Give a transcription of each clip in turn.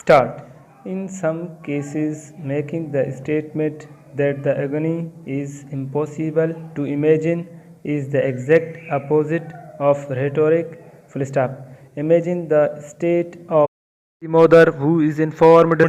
Start. In some cases, making the statement that the agony is impossible to imagine is the exact opposite of rhetoric. Full stop. Imagine the state of the mother who is informed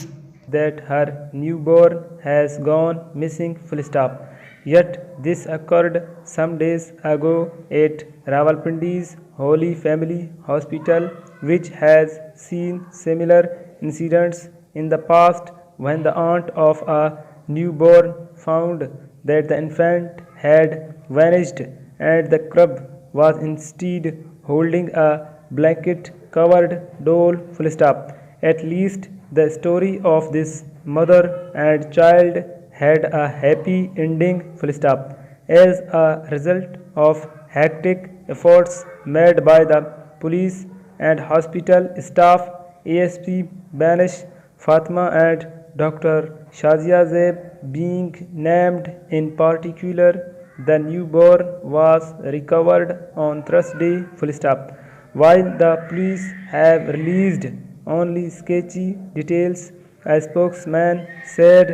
that her newborn has gone missing. Full stop. Yet this occurred some days ago at Rawalpindi's Holy Family Hospital, which has seen similar incidents in the past when the aunt of a newborn found that the infant had vanished and the crib was instead holding a blanket covered doll. Full stop. At least the story of this mother and child had a happy ending. Full stop. As a result of hectic efforts made by the police and hospital staff, ASP Banish Fatma and Dr. Shazia Zeb being named in particular, the newborn was recovered on Thursday. Full stop. While the police have released only sketchy details, a spokesman said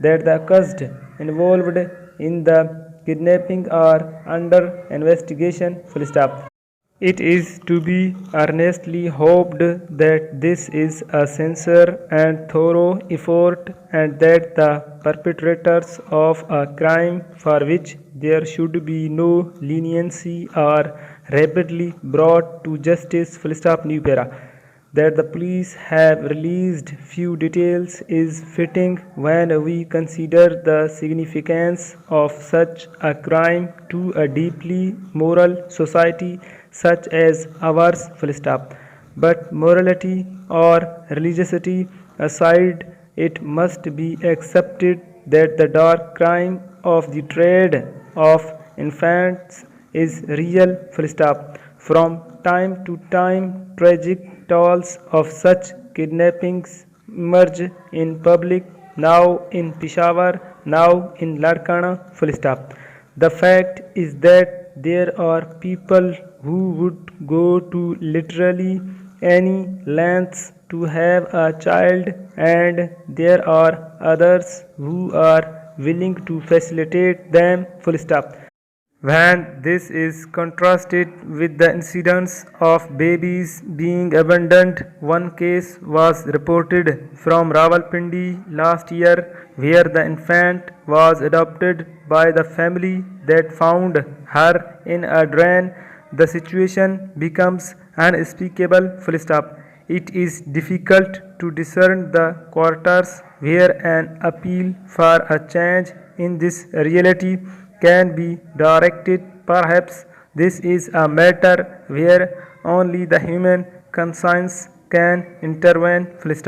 that the accused involved in the kidnapping are under investigation. Full stop. It is to be earnestly hoped that this is a sincere and thorough effort and that the perpetrators of a crime for which there should be no leniency are rapidly brought to justice. Full stop. New para. That the police have released few details is fitting when we consider the significance of such a crime to a deeply moral society such as ours. Full stop. But morality or religiosity aside, it must be accepted that the dark crime of the trade of infants is real. Full stop. From time to time, tragic tales of such kidnappings emerge in public, now in Peshawar, now in Ladkana. Full stop. The fact is that there are people who would go to literally any lengths to have a child, and there are others who are willing to facilitate them. Full stop. When this is contrasted with the incidents of babies being abandoned, one case was reported from Rawalpindi last year where the infant was adopted by the family that found her in a drain. The situation becomes unspeakable. Full stop. It is difficult to discern the quarters where an appeal for a change in this reality can be directed. Perhaps this is a matter where only the human conscience can intervene. Full stop.